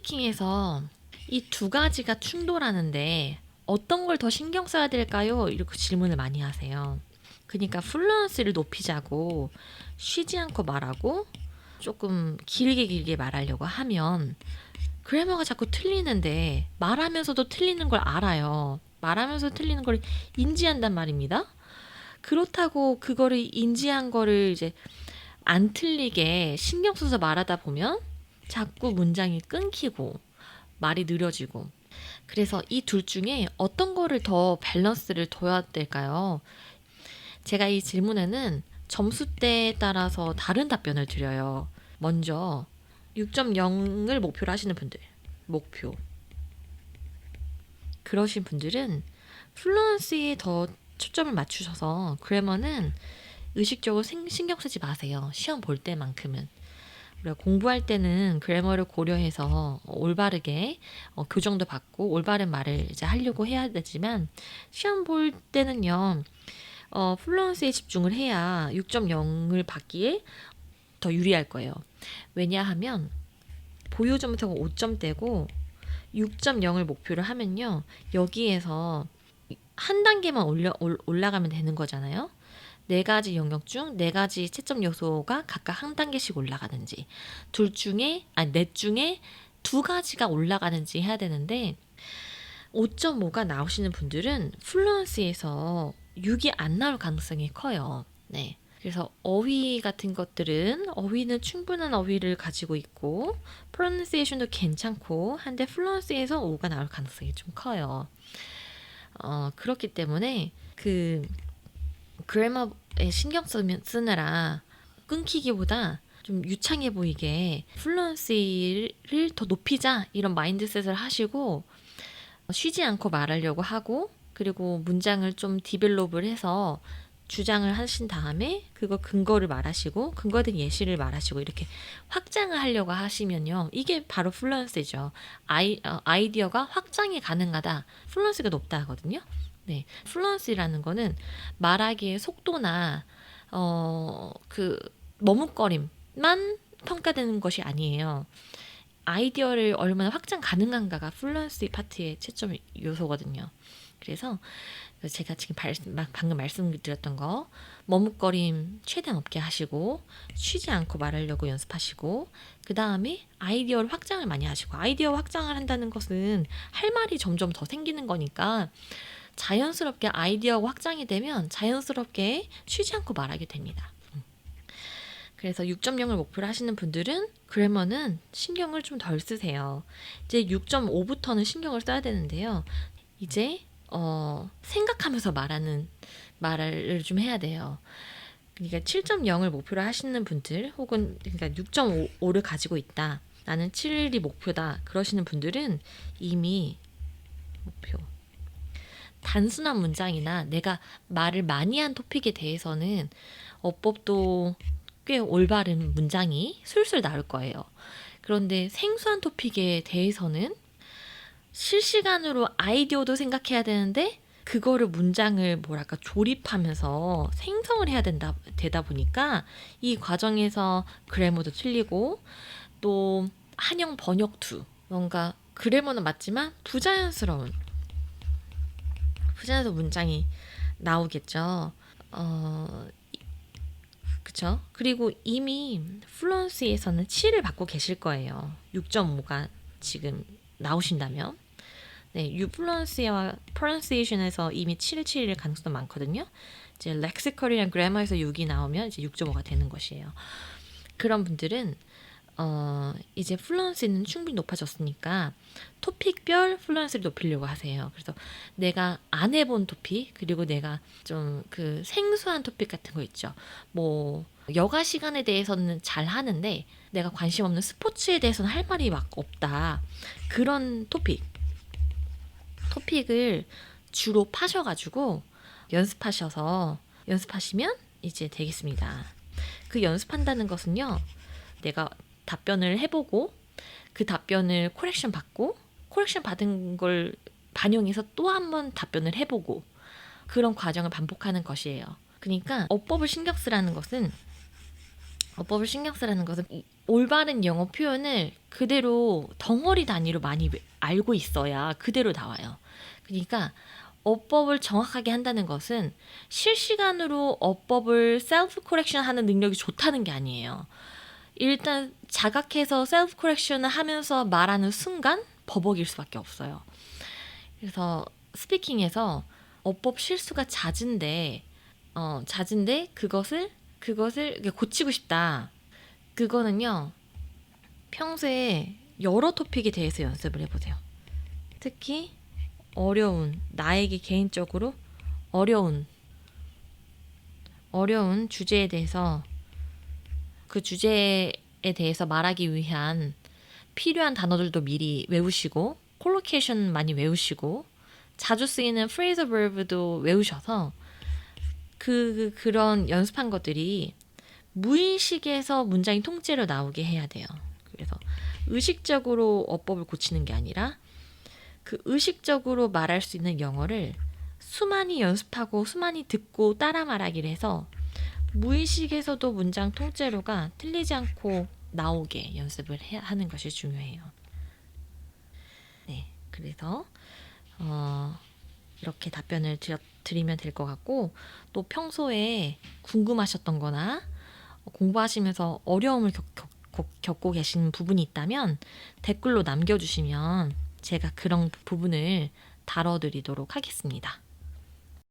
스피킹에서 이 두 가지가 충돌하는데 어떤 걸 더 신경 써야 될까요? 이렇게 질문을 많이 하세요. 그러니까 플루언시를 높이자고 쉬지 않고 말하고 조금 길게 말하려고 하면 그래머가 자꾸 틀리는데 말하면서도 틀리는 걸 알아요. 말하면서 틀리는 걸 인지한단 말입니다. 그렇다고 그거를 인지한 거를 이제 안 틀리게 신경 써서 말하다 보면 자꾸 문장이 끊기고 말이 느려지고, 그래서 이 둘 중에 어떤 거를 더 밸런스를 둬야 될까요? 제가 이 질문에는 점수대에 따라서 다른 답변을 드려요. 먼저 6.0을 목표로 하시는 분들, 목표 그러신 분들은 플루언시에 더 초점을 맞추셔서 그래머는 의식적으로 신경 쓰지 마세요. 시험 볼 때만큼은. 우리가 공부할 때는 그래머를 고려해서 올바르게 교정도 받고 올바른 말을 이제 하려고 해야 되지만, 시험 볼 때는요, 플루언시에 집중을 해야 6.0을 받기에 더 유리할 거예요. 왜냐하면 보유 점수가 5점대고 6.0을 목표로 하면요, 여기에서 한 단계만 올라가면 되는 거잖아요. 네 가지 영역 중 네 가지 채점 요소가 각각 한 단계씩 올라가는지, 넷 중에 두 가지가 올라가는지 해야 되는데, 5.5가 나오시는 분들은 플루언시에서 6이 안 나올 가능성이 커요. 네. 그래서 어휘 같은 것들은 어휘는 충분한 어휘를 가지고 있고 프로넌시에이션도 괜찮고 한데 플루언시에서 5가 나올 가능성이 좀 커요. 그렇기 때문에 그 그래머에 신경 쓰느라 끊기기보다 좀 유창해 보이게 플루언시를 더 높이자 이런 마인드셋을 하시고 쉬지 않고 말하려고 하고, 그리고 문장을 좀 디벨롭을 해서 주장을 하신 다음에 그거 근거를 말하시고 근거에 대한 예시를 말하시고 이렇게 확장을 하려고 하시면요, 이게 바로 플루언시죠. 아이디어가 확장이 가능하다, 플루언시가 높다 하거든요. 네, 플루언시라는 거는 말하기의 속도나 그 머뭇거림만 평가되는 것이 아니에요. 아이디어를 얼마나 확장 가능한가가 플루언시 파트의 채점 요소거든요. 그래서 제가 지금 방금 말씀드렸던 거, 머뭇거림 최대한 없게 하시고 쉬지 않고 말하려고 연습하시고, 그 다음에 아이디어를 확장을 많이 하시고, 아이디어 확장을 한다는 것은 할 말이 점점 더 생기는 거니까 자연스럽게 아이디어가 확장이 되면 자연스럽게 쉬지 않고 말하게 됩니다. 그래서 6.0을 목표로 하시는 분들은 그래머는 신경을 좀 덜 쓰세요. 이제 6.5부터는 신경을 써야 되는데요. 이제 생각하면서 말을 좀 해야 돼요. 그러니까 7.0을 목표로 하시는 분들, 혹은 그러니까 6.5를 가지고 있다, 나는 7이 목표다 그러시는 분들은 이미 목표 단순한 문장이나 내가 말을 많이 한 토픽에 대해서는 어법도 꽤 올바른 문장이 술술 나올 거예요. 그런데 생소한 토픽에 대해서는 실시간으로 아이디어도 생각해야 되는데 그거를 문장을 조립하면서 생성을 해야 되다 보니까 이 과정에서 그래머도 틀리고 또 한영 번역투, 뭔가 그래머는 맞지만 부자연스러운 문장이 나오겠죠. 그쵸? 그리고 이미 플루언시에서는 7을 받고 계실 거예요. 6.5가 지금 나오신다면. 네, 플루언시와 프로넌시에이션에서 이미 7일 가능성도 많거든요. 이제 렉시컬이랑 그래머에서 6이 나오면 이제 6.5가 되는 것이에요. 그런 분들은 이제 플루언시는 충분히 높아졌으니까 토픽별 플루언시를 높이려고 하세요. 그래서 내가 안 해본 토픽, 그리고 내가 좀 그 생소한 토픽 같은 거 있죠. 뭐 여가 시간에 대해서는 잘 하는데 내가 관심 없는 스포츠에 대해서는 할 말이 막 없다, 그런 토픽을 주로 파셔가지고 연습하시면 이제 되겠습니다. 그 연습한다는 것은요, 내가 답변을 해보고 그 답변을 코렉션 받은 걸 반영해서 또 한 번 답변을 해보고, 그런 과정을 반복하는 것이에요. 그러니까 어법을 신경 쓰라는 것은 올바른 영어 표현을 그대로 덩어리 단위로 많이 알고 있어야 그대로 나와요. 그러니까 어법을 정확하게 한다는 것은 실시간으로 어법을 셀프 코렉션 하는 능력이 좋다는 게 아니에요. 일단 자각해서 셀프 코렉션을 하면서 말하는 순간 버벅일 수밖에 없어요. 그래서 스피킹에서 어법 실수가 잦은데 그것을 고치고 싶다. 그거는요, 평소에 여러 토픽에 대해서 연습을 해보세요. 특히 나에게 개인적으로 어려운 주제에 대해서 그 주제에 대해서 말하기 위한 필요한 단어들도 미리 외우시고, 콜로케이션 많이 외우시고, 자주 쓰이는 phrasal verb도 외우셔서 그런 연습한 것들이 무의식에서 문장이 통째로 나오게 해야 돼요. 그래서 의식적으로 어법을 고치는 게 아니라 그 의식적으로 말할 수 있는 영어를 수많이 연습하고 수많이 듣고 따라 말하기를 해서 무의식에서도 문장 통째로가 틀리지 않고 나오게 연습을 하는 것이 중요해요. 네, 그래서 이렇게 답변을 드리면 될 것 같고, 또 평소에 궁금하셨던 거나 공부하시면서 어려움을 겪고 계신 부분이 있다면 댓글로 남겨주시면 제가 그런 부분을 다뤄드리도록 하겠습니다.